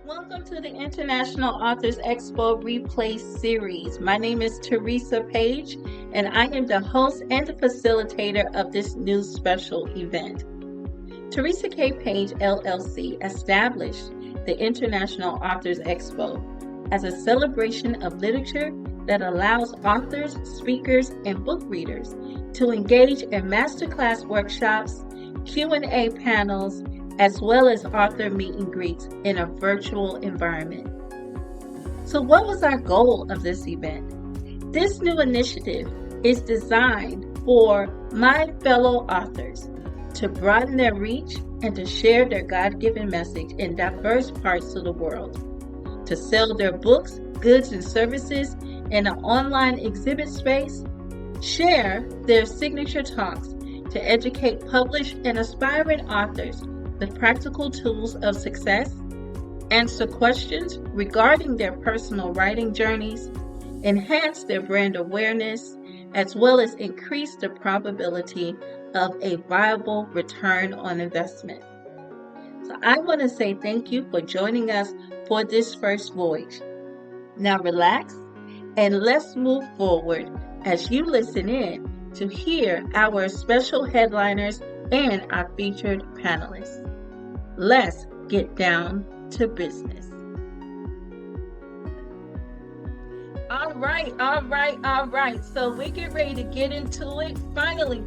Welcome to the International Authors Expo Replay Series. My name is Teresa Page, and I am the host and the facilitator of this new special event. Teresa K. Page, LLC, established the International Authors Expo as a celebration of literature that allows authors, speakers, and book readers to engage in masterclass workshops, Q&A panels, as well as author meet and greets in a virtual environment. So what was our goal of this event? This new initiative is designed for my fellow authors to broaden their reach and to share their God-given message in diverse parts of the world, to sell their books, goods, and services in an online exhibit space, share their signature talks to educate published and aspiring authors the practical tools of success, answer questions regarding their personal writing journeys, enhance their brand awareness, as well as increase the probability of a viable return on investment. So I want to say thank you for joining us for this first voyage. Now relax and let's move forward as you listen in to hear our special headliners and our featured panelists. Let's get down to business. All right. So we get ready to get into it. Finally,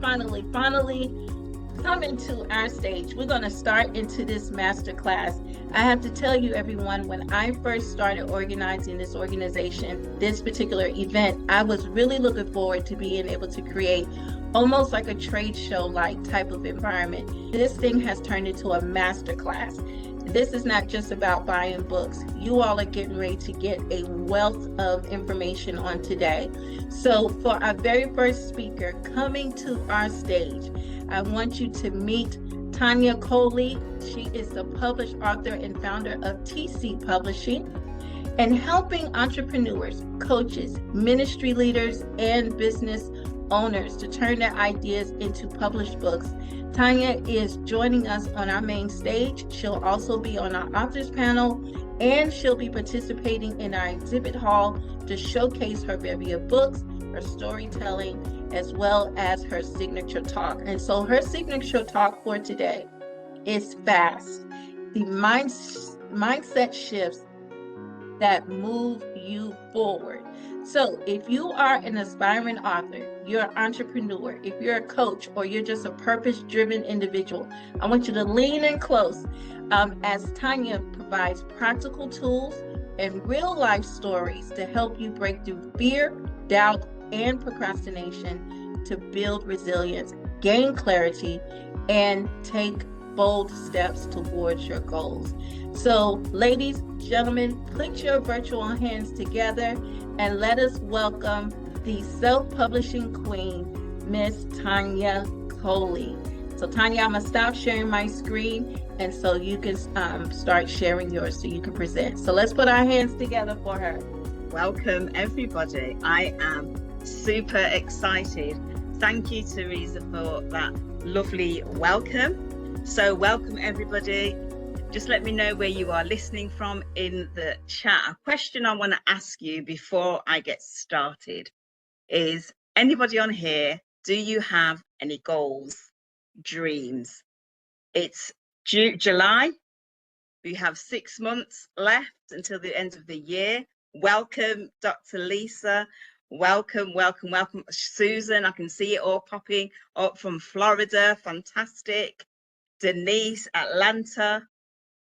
coming to our stage. We're going to start into this masterclass. I have to tell you, everyone, when I first started organizing this organization, this particular event, I was really looking forward to being able to create almost like a trade show like type of environment. This thing has turned into a masterclass. This is not just about buying books. You all are getting ready to get a wealth of information on today. So for our very first speaker coming to our stage, I want you to meet Tarnya Coley. She is the published author and founder of TC Publishing, and helping entrepreneurs, coaches, ministry leaders, and business owners to turn their ideas into published books. Tarnya is joining us on our main stage. She'll also be on our authors panel, and she'll be participating in our exhibit hall to showcase her bevy of books, her storytelling, as well as her signature talk. And so her signature talk for today is F.A.S.T, the mindset shifts that move you forward. So if you are an aspiring author, you're an entrepreneur, if you're a coach, or you're just a purpose-driven individual, I want you to lean in close as Tarnya provides practical tools and real-life stories to help you break through fear, doubt, and procrastination to build resilience, gain clarity, and take bold steps towards your goals. So, ladies, gentlemen, put your virtual hands together and let us welcome the self-publishing queen, Miss Tarnya Coley. So, Tarnya, I'm gonna stop sharing my screen, and so you can start sharing yours so you can present. So let's put our hands together for her. Welcome, everybody. I am super excited. Thank you, Teresa, for that lovely welcome. So welcome, everybody. Just let me know where you are listening from in the chat. A question I want to ask you before I get started is, anybody on here, do you have any goals, dreams? It's July. We have 6 months left until the end of the year. Welcome, Dr. Lisa. Welcome. Susan, I can see it all popping up from Florida. Fantastic. Denise, Atlanta,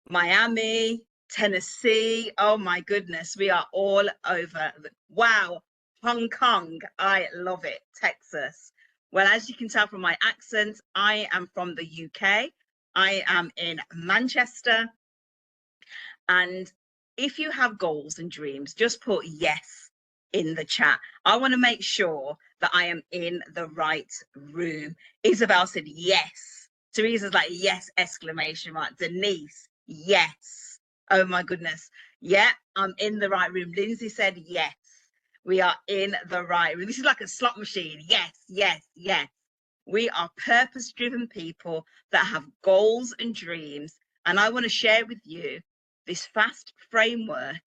Miami, Tennessee. Oh my goodness, we are all over. Wow, Hong Kong, I love it. Texas. Well, as you can tell from my accent, I am from the UK. I am in Manchester. And if you have goals and dreams, just put yes in the chat. I want to make sure that I am in the right room. Isabel said yes. Teresa's like, yes, exclamation mark. Denise, yes. Oh my goodness. Yeah, I'm in the right room. Lindsay said yes. We are in the right room. This is like a slot machine. Yes. We are purpose-driven people that have goals and dreams. And I want to share with you this FAST framework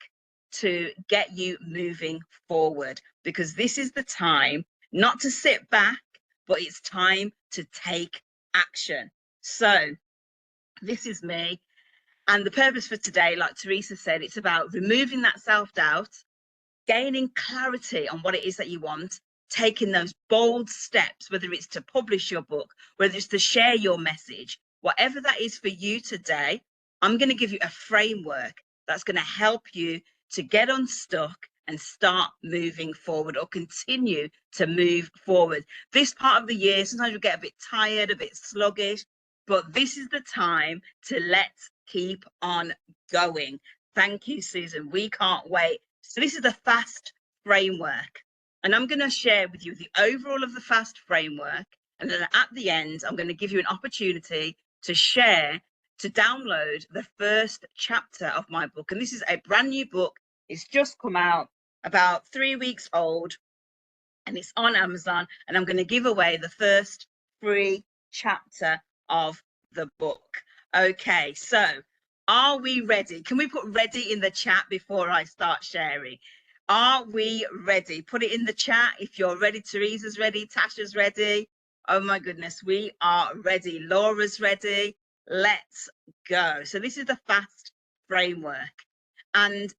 to get you moving forward, because this is the time not to sit back, but it's time to take action. So this is me. And the purpose for today, like Teresa said, it's about removing that self-doubt, gaining clarity on what it is that you want, taking those bold steps, whether it's to publish your book, whether it's to share your message, whatever that is for you today. I'm going to give you a framework that's going to help you to get unstuck and start moving forward, or continue to move forward. This part of the year, sometimes we get a bit tired, a bit sluggish, but this is the time to let's keep on going. Thank you, Susan. We can't wait. So this is the FAST framework, and I'm going to share with you the overall of the FAST framework. And then at the end, I'm going to give you an opportunity to share, to download the first chapter of my book. And this is a brand new book. It's just come out, about 3 weeks old, and it's on Amazon. And I'm going to give away the first free chapter of the book. Okay, so are we ready? Can we put ready in the chat before I start sharing? Are we ready? Put it in the chat if you're ready. Teresa's ready. Tasha's ready. Oh my goodness, we are ready. Laura's ready. Let's go. So this is the FAST framework. And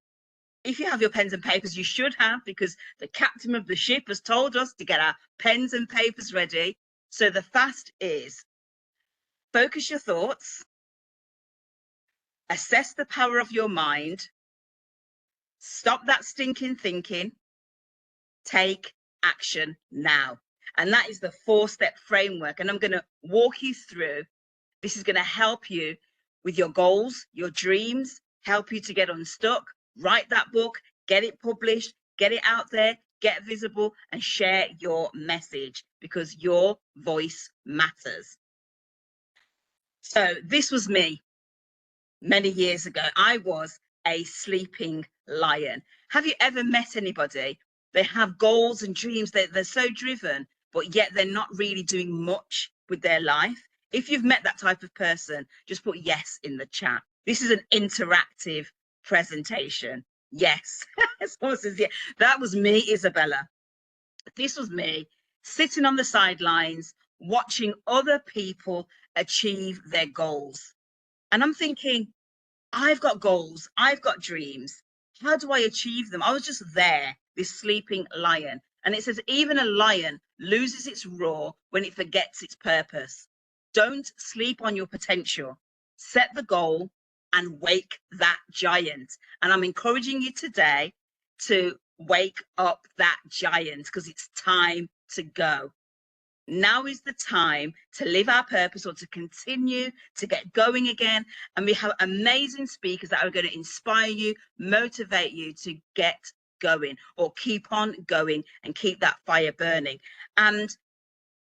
if you have your pens and papers, you should have, because the captain of the ship has told us to get our pens and papers ready. So the FAST is: focus your thoughts, assess the power of your mind, stop that stinking thinking, take action now. And that is the 4-step framework. And I'm going to walk you through. This is going to help you with your goals, your dreams, help you to get unstuck, write that book, get it published, get it out there, get visible, and share your message, because your voice matters. So this was me many years ago. I was a sleeping lion. Have you ever met anybody? They have goals and dreams. They're so driven, but yet they're not really doing much with their life. If you've met that type of person, just put yes in the chat. This is an interactive presentation. Yes. Someone says, yeah. That was me, Isabella. This was me sitting on the sidelines, watching other people achieve their goals. And I'm thinking, I've got goals, I've got dreams. How do I achieve them? I was just there, this sleeping lion. And it says, even a lion loses its roar when it forgets its purpose. Don't sleep on your potential. Set the goal and wake that giant. And I'm encouraging you today to wake up that giant, because it's time to go. Now is the time to live our purpose, or to continue to get going again. And we have amazing speakers that are going to inspire you, motivate you to get going, or keep on going and keep that fire burning. And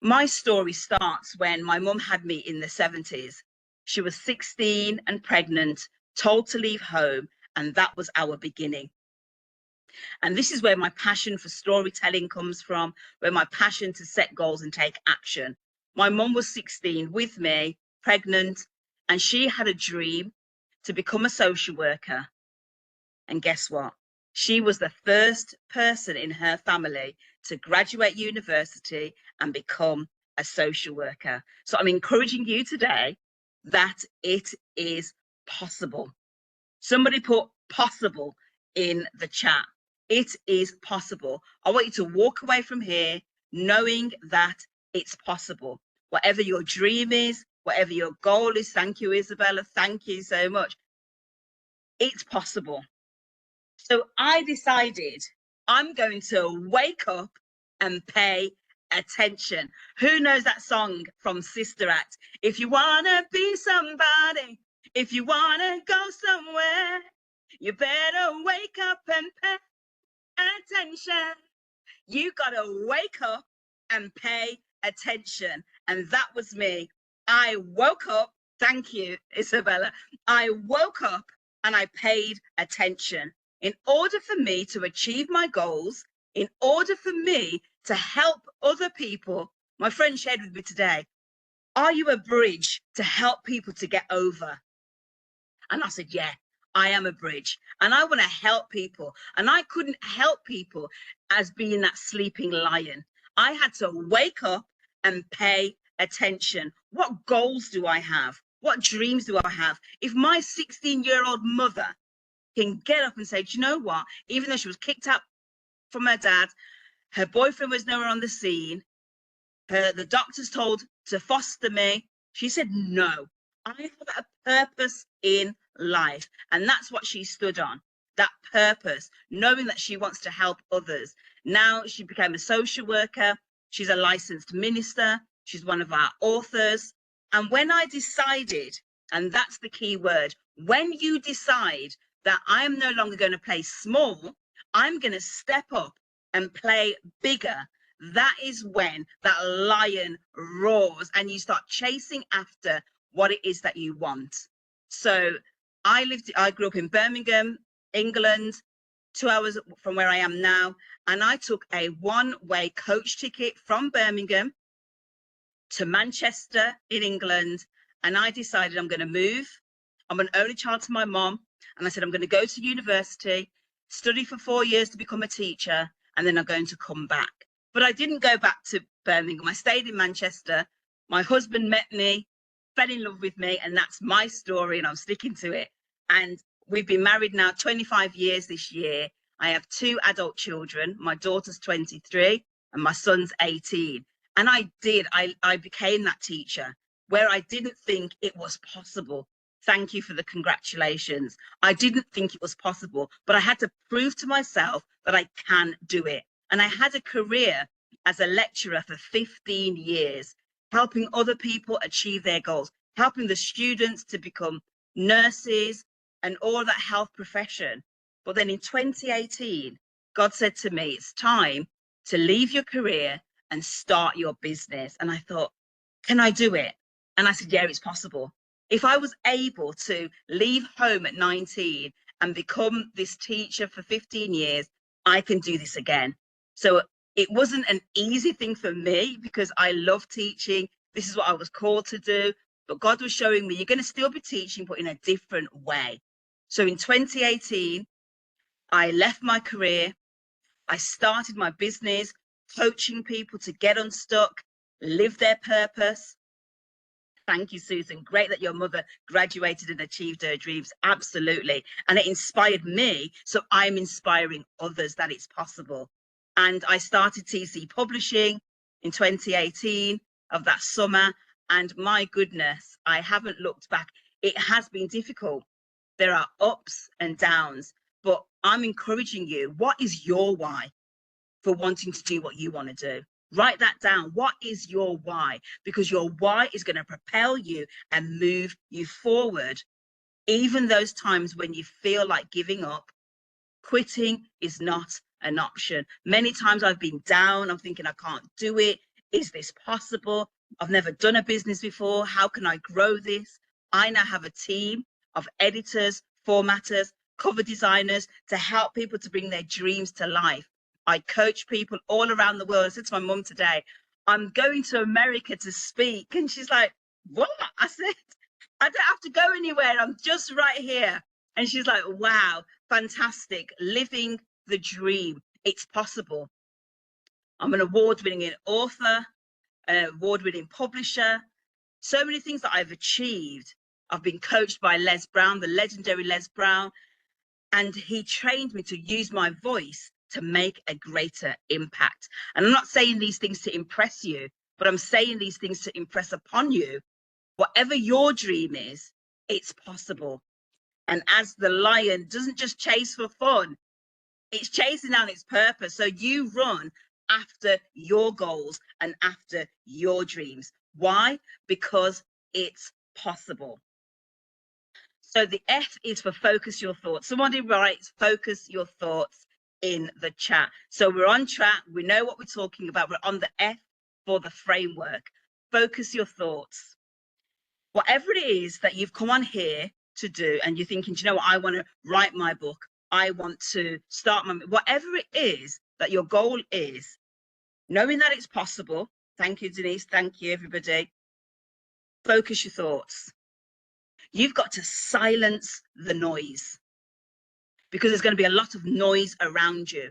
my story starts when my mum had me in the 70s. She was 16 and pregnant, told to leave home, and that was our beginning. And this is where my passion for storytelling comes from, where my passion to set goals and take action. My mum was 16 with me, pregnant, and she had a dream to become a social worker. And guess what? She was the first person in her family to graduate university and become a social worker. So I'm encouraging you today that it is possible. Somebody put possible in the chat. It is possible. I want you to walk away from here knowing that it's possible. Whatever your dream is, whatever your goal is, thank you, Isabella, thank you so much. It's possible. So I decided I'm going to wake up and pay attention. Who knows that song from Sister Act? If you want to be somebody, if you want to go somewhere, you better wake up and pay attention. You got to wake up and pay attention. And that was me. I woke up. Thank you, Isabella. I woke up and I paid attention. In order for me to achieve my goals, in order for me to help other people, my friend shared with me today, are you a bridge to help people to get over? And I said, yeah, I am a bridge and I want to help people. And I couldn't help people as being that sleeping lion. I had to wake up and pay attention. What goals do I have? What dreams do I have? If my 16-year-old mother can get up and say, do you know what? Even though she was kicked out from her dad, her boyfriend was nowhere on the scene, the doctors told to foster me. She said, no, I have a purpose in life. And that's what she stood on, that purpose, knowing that she wants to help others. Now she became a social worker. She's a licensed minister. She's one of our authors. And when I decided, and that's the key word, when you decide that I'm no longer going to play small, I'm going to step up and play bigger, that is when that lion roars and you start chasing after what it is that you want. So I grew up in Birmingham, England, 2 hours from where I am now. And I took a one-way coach ticket from Birmingham to Manchester in England. And I decided I'm going to move. I'm an only child to my mom. And I said, I'm going to go to university, study for 4 years to become a teacher, and then I'm going to come back. But I didn't go back to Birmingham. I stayed in Manchester. My husband met me, fell in love with me, and that's my story, and I'm sticking to it. And we've been married now 25 years this year. I have 2 adult children. My daughter's 23 and my son's 18. And I became that teacher where I didn't think it was possible. Thank you for the congratulations. I didn't think it was possible, but I had to prove to myself that I can do it. And I had a career as a lecturer for 15 years, helping other people achieve their goals, helping the students to become nurses and all that health profession. But then in 2018, God said to me, it's time to leave your career and start your business. And I thought, can I do it? And I said, yeah, it's possible. If I was able to leave home at 19 and become this teacher for 15 years, I can do this again. So it wasn't an easy thing for me because I love teaching. This is what I was called to do. But God was showing me, you're going to still be teaching, but in a different way. So in 2018, I left my career. I started my business, coaching people to get unstuck, live their purpose. Thank you, Susan. Great that your mother graduated and achieved her dreams. Absolutely. And it inspired me. So I'm inspiring others that it's possible. And I started TC Publishing in 2018 of that summer. And my goodness, I haven't looked back. It has been difficult. There are ups and downs, but I'm encouraging you. What is your why for wanting to do what you want to do? Write that down. What is your why? Because your why is going to propel you and move you forward. Even those times when you feel like giving up, quitting is not an option. Many times I've been down. I'm thinking, I can't do it. Is this possible? I've never done a business before. How can I grow this? I now have a team of editors, formatters, cover designers to help people to bring their dreams to life. I coach people all around the world. I said to my mum today, I'm going to America to speak. And she's like, what? I said, I don't have to go anywhere. I'm just right here. And she's like, wow, fantastic. Living the dream. It's possible. I'm an award-winning author, an award-winning publisher. So many things that I've achieved. I've been coached by Les Brown, the legendary Les Brown. And he trained me to use my voice to make a greater impact. And I'm not saying these things to impress you, but I'm saying these things to impress upon you, whatever your dream is, it's possible. And as the lion doesn't just chase for fun, it's chasing down its purpose. So you run after your goals and after your dreams. Why? Because it's possible. So the F is for focus your thoughts. Somebody writes focus your thoughts in the chat. So we're on track. We know what we're talking about. We're on the F for the framework. Focus your thoughts. Whatever it is that you've come on here to do and you're thinking, do you know what, I want to write my book. I want to start my, whatever it is that your goal is, knowing that it's possible. Thank you, Denise. Thank you, everybody. Focus your thoughts. You've got to silence the noise. because there's going to be a lot of noise around you.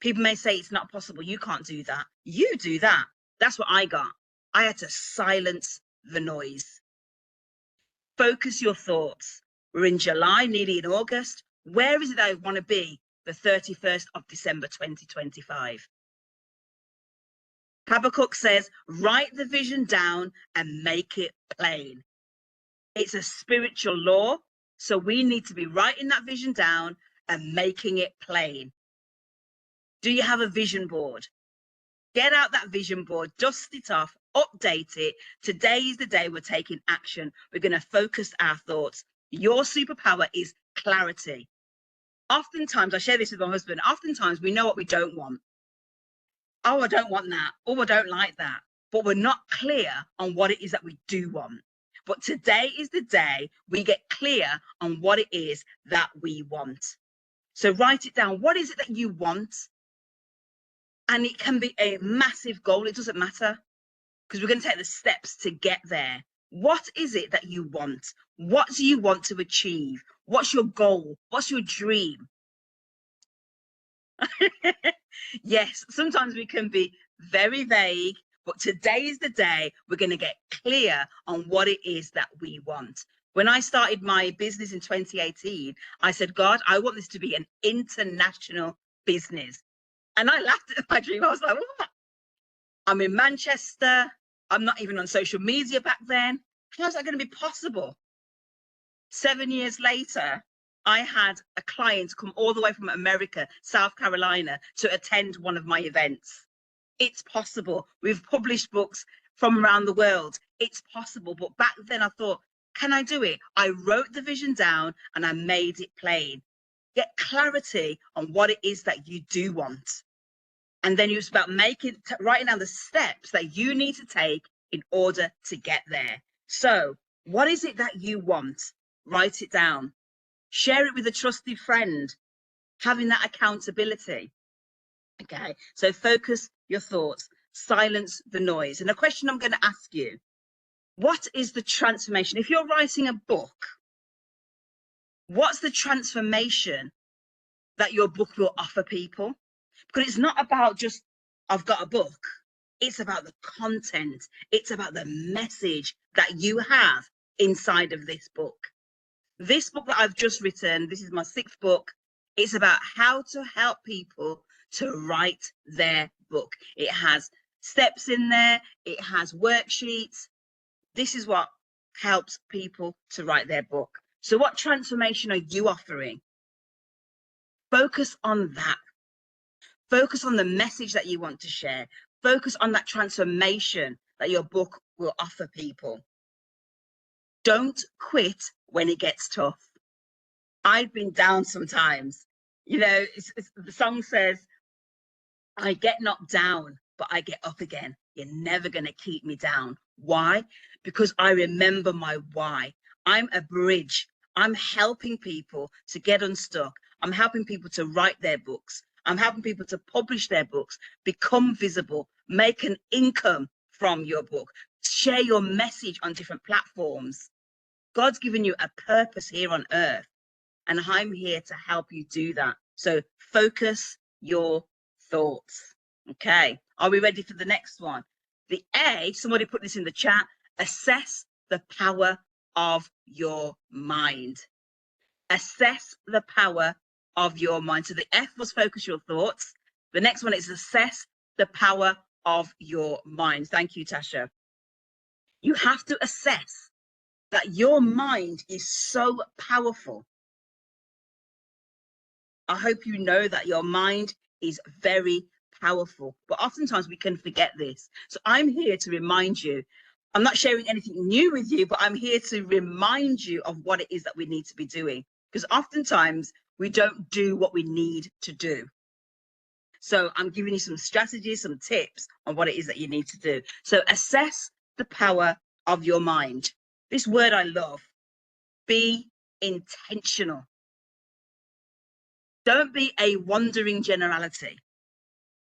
People may say it's not possible. You can't do that. You do that. That's what I got. I had to silence the noise. Focus your thoughts. We're in July, nearly in August. Where is it that I want to be the 31st of December, 2025? Habakkuk says, write the vision down and make it plain. It's a spiritual law. So we need to be writing that vision down and making it plain. Do you have a vision board? Get out that vision board, dust it off, update it. Today is the day we're taking action. We're going to focus our thoughts. Your superpower is clarity. Oftentimes, I share this with my husband, oftentimes we know what we don't want. Oh, I don't want that. Oh, I don't like that. But we're not clear on what it is that we do want. But today is the day we get clear on what it is that we want. So write it down. What is it that you want? And it can be a massive goal. It doesn't matter, because we're going to take the steps to get there. What is it that you want? What do you want to achieve? What's your goal? What's your dream? Yes, sometimes we can be very vague, but today is the day we're going to get clear on what it is that we want. When I started my business in 2018, I said, God, I want this to be an international business. And I laughed at my dream. I was like, what? I'm in Manchester. I'm not even on social media back then. How is that going to be possible? 7 years later, I had a client come all the way from America, South Carolina, to attend one of my events. It's possible. We've published books from around the world. It's possible. But back then I thought, can I do it? I wrote the vision down and I made it plain. Get clarity on what it is that you do want. And then it's about writing down the steps that you need to take in order to get there. So what is it that you want? Write it down. Share it with a trusted friend, having that accountability. Okay, so focus your thoughts, silence the noise. And a question I'm going to ask you, what is the transformation? If you're writing a book, what's the transformation that your book will offer people? Because it's not about just, I've got a book. It's about the content. It's about the message that you have inside of this book. This book that I've just written, this is my 6th book. It's about how to help people to write their book. It has steps in there. It has worksheets. This is what helps people to write their book. So what transformation are you offering? Focus on that. Focus on the message that you want to share. Focus on that transformation that your book will offer people. Don't quit when it gets tough. I've been down sometimes. You know, the song says, I get knocked down, but I get up again. You're never going to keep me down. Why? Because I remember my why. I'm a bridge. I'm helping people to get unstuck. I'm helping people to write their books. I'm helping people to publish their books, become visible, make an income from your book, share your message on different platforms. God's given you a purpose here on earth, and I'm here to help you do that. So focus your thoughts. Okay, are we ready for the next one? The A, somebody put this in the chat, assess the power of your mind. Assess the power of your mind. So the F was focus your thoughts. The next one is assess the power of your mind. Thank you, Tasha. You have to assess that your mind is so powerful. I hope you know that your mind is very powerful, but oftentimes we can forget this. So I'm here to remind you. I'm not sharing anything new with you, but I'm here to remind you of what it is that we need to be doing, because oftentimes we don't do what we need to do. So I'm giving you some strategies, some tips on what it is that you need to do. So assess the power of your mind. This word I love. Be intentional. Don't be a wandering generality.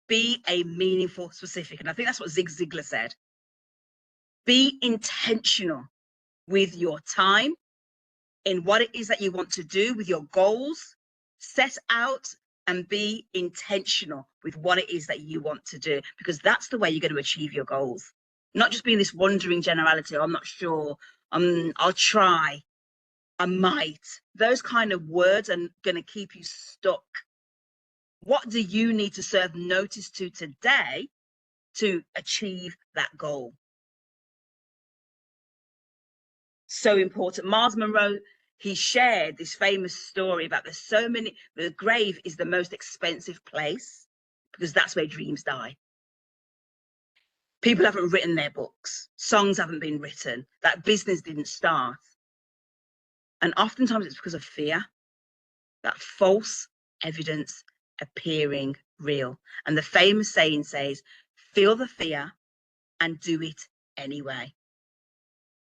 Be a meaningful specific. And I think that's what Zig Ziglar said. Be intentional with your time, in what it is that you want to do, with your goals. Set out and be intentional with what it is that you want to do, because that's the way you're going to achieve your goals. Not just being this wandering generality, I'm not sure, I'll try, I might. Those kind of words are going to keep you stuck. What do you need to serve notice to today to achieve that goal? So important. Miles Monroe, he shared this famous story about there's so many, the grave is the most expensive place because that's where dreams die. People haven't written their books, songs haven't been written, that business didn't start. And oftentimes it's because of fear, that false evidence appearing real. And the famous saying says, feel the fear and do it anyway.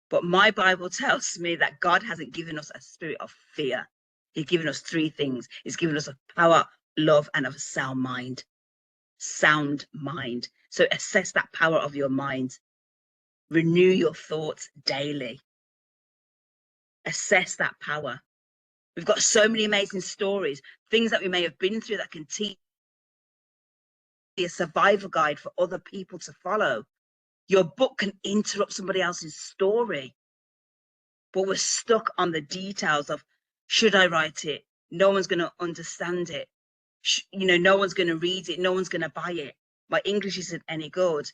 But my Bible tells me that God hasn't given us a spirit of fear. He's given us three things. He's given us a power, love, and of a sound mind. Sound mind. So assess that power of your mind. Renew your thoughts daily. Assess that power. We've got so many amazing stories, things that we may have been through that can teach a survival guide for other people to follow. Your book can interrupt somebody else's story. But we're stuck on the details of, should I write it? No one's going to understand it. No one's going to read it. No one's going to buy it. My English isn't any good.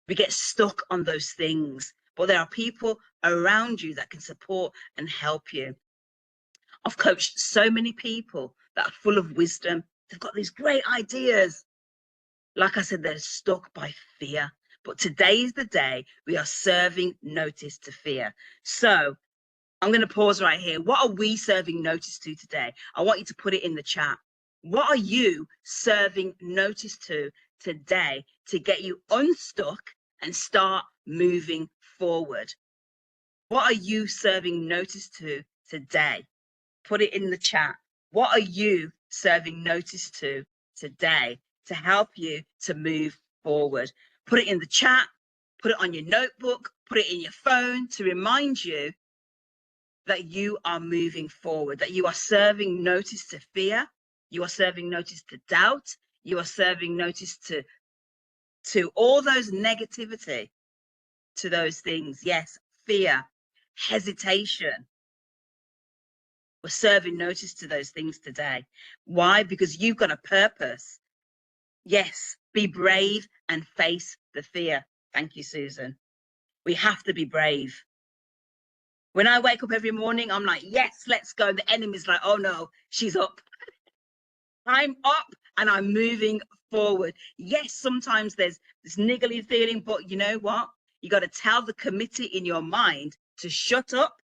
We get stuck on those things, but there are people around you that can support and help you. I've coached so many people that are full of wisdom. They've got these great ideas. Like I said, they're stuck by fear. But today is the day we are serving notice to fear. So I'm going to pause right here. What are we serving notice to today? I want you to put it in the chat. What are you serving notice to today to get you unstuck and start moving forward? What are you serving notice to today? Put it in the chat. What are you serving notice to today to help you to move forward? Put it in the chat, put it on your notebook, put it in your phone to remind you that you are moving forward, that you are serving notice to fear, you are serving notice to doubt, you are serving notice to all those negativity, to those things. Yes, fear, hesitation. We're serving notice to those things today. Why? Because you've got a purpose. Yes, be brave and face the fear. Thank you, Susan. We have to be brave. When I wake up every morning, I'm like, yes, let's go. The enemy's like, oh no, she's up. I'm up and I'm moving forward. Yes, sometimes there's this niggly feeling, but you know what? You got to tell the committee in your mind to shut up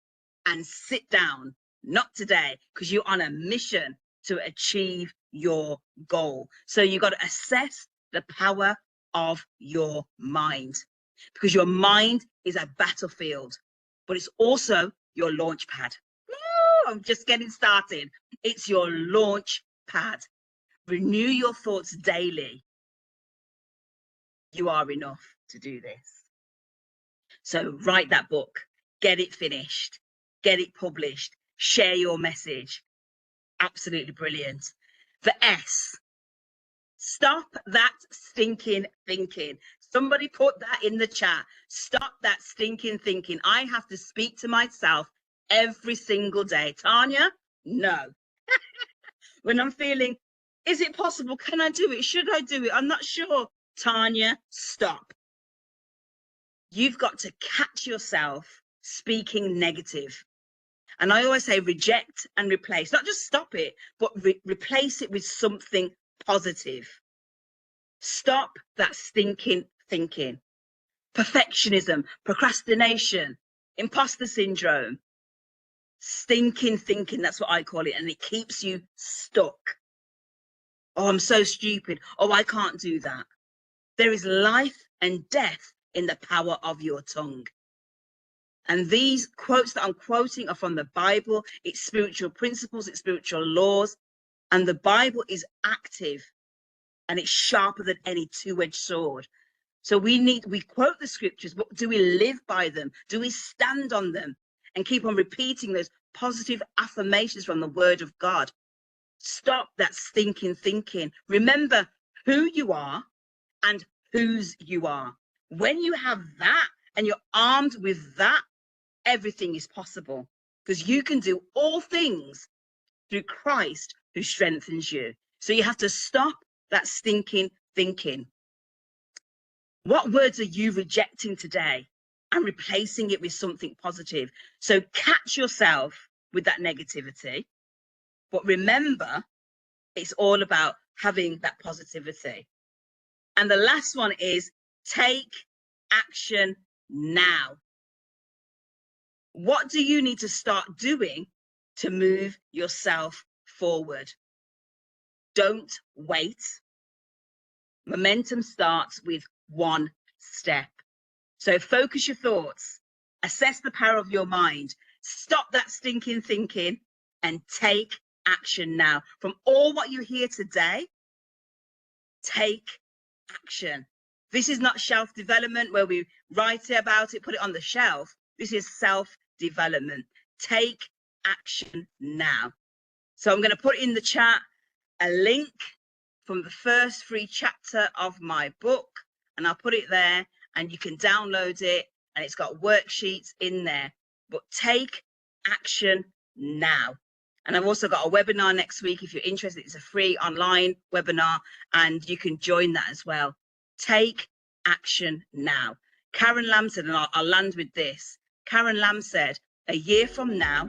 and sit down. Not today, because you're on a mission to achieve your goal. So you got to assess the power of your mind, because your mind is a battlefield, but it's also your launch pad. Woo, I'm just getting started. It's your launch pad. Renew your thoughts daily. You are enough to do this. So write that book, get it finished, get it published, share your message. Absolutely brilliant. The S, stop that stinking thinking. Somebody put that in the chat. Stop that stinking thinking. I have to speak to myself every single day. Tanya, no. When I'm feeling, is it possible? Can I do it? Should I do it? I'm not sure. Tanya, stop. You've got to catch yourself speaking negative. And I always say reject and replace, not just stop it, but replace it with something positive. Stop that stinking thinking. Perfectionism, procrastination, imposter syndrome, stinking thinking, that's what I call it. And it keeps you stuck. Oh, I'm so stupid. Oh, I can't do that. There is life and death in the power of your tongue. And these quotes that I'm quoting are from the Bible. It's spiritual principles, it's spiritual laws. And the Bible is active and it's sharper than any two-edged sword. So we quote the scriptures, but do we live by them? Do we stand on them and keep on repeating those positive affirmations from the Word of God. Stop that stinking thinking. Remember who you are and whose you are. When you have that and you're armed with that, everything is possible, because you can do all things through Christ who strengthens you. So you have to stop that stinking thinking. What words are you rejecting today and replacing it with something positive? So catch yourself with that negativity, but remember, it's all about having that positivity. And the last one is take action now. What do you need to start doing to move yourself forward? Don't wait. Momentum starts with one step. So focus your thoughts, assess the power of your mind, stop that stinking thinking, and take action now. From all what you hear today, take action. This is not shelf development where we write about it, put it on the shelf. This is self-development. Take action now. So I'm going to put in the chat a link from the first free chapter of my book, and I'll put it there and you can download it, and it's got worksheets in there. But take action now. And I've also got a webinar next week if you're interested. It's a free online webinar and you can join that as well. Take action now. Karen Lamb said, and I'll land with this. Karen Lamb said, a year from now,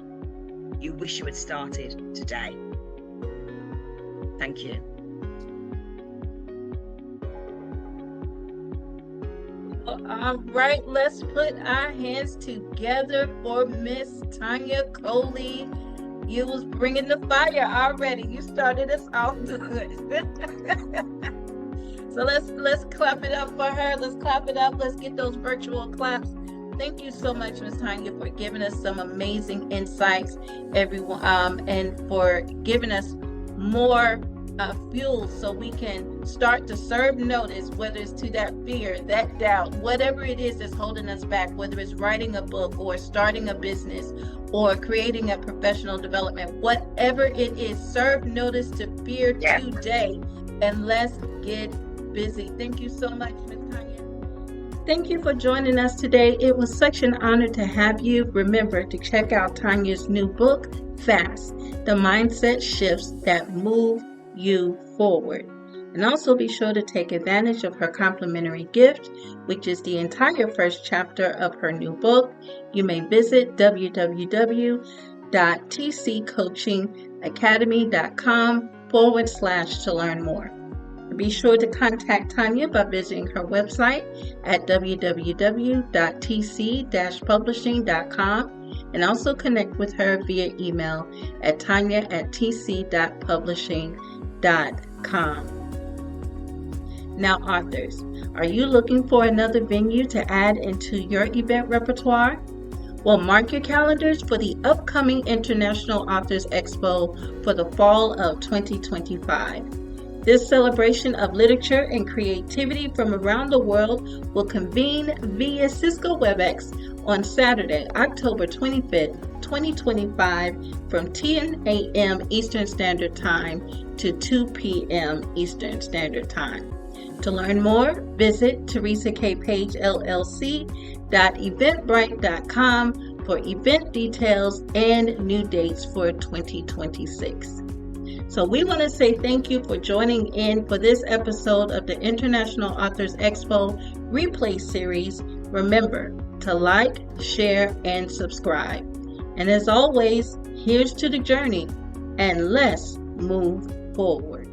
you wish you had started today. Thank you. All right, let's put our hands together for Miss Tarnya Coley. You was bringing the fire already. You started us off good. So let's clap it up for her. Let's clap it up. Let's get those virtual claps. Thank you so much, Ms. Tarnya, for giving us some amazing insights, everyone, and for giving us more fuel so we can start to serve notice, whether it's to that fear, that doubt, whatever it is that's holding us back, whether it's writing a book or starting a business or creating a professional development, whatever it is, serve notice to fear today, and let's get busy. Thank you so much, Ms. Tarnya. Thank you for joining us today. It was such an honor to have you. Remember to check out Tanya's new book, F.A.S.T, The Mindset Shifts That Move You Forward. And also be sure to take advantage of her complimentary gift, which is the entire first chapter of her new book. You may visit www.tccoachingacademy.com/ to learn more. Be sure to contact Tarnya by visiting her website at www.tc-publishing.com and also connect with her via email at tanya@tc-publishing.com. Now, authors, are you looking for another venue to add into your event repertoire? Well, mark your calendars for the upcoming International Authors Expo for the fall of 2025. This celebration of literature and creativity from around the world will convene via Cisco WebEx on Saturday, October 25th, 2025 from 10 a.m. Eastern Standard Time to 2 p.m. Eastern Standard Time. To learn more, visit teresakpagellc.eventbrite.com for event details and new dates for 2026. So we want to say thank you for joining in for this episode of the International Authors Expo replay series. Remember to like, share, and subscribe. And as always, here's to the journey, and let's move forward.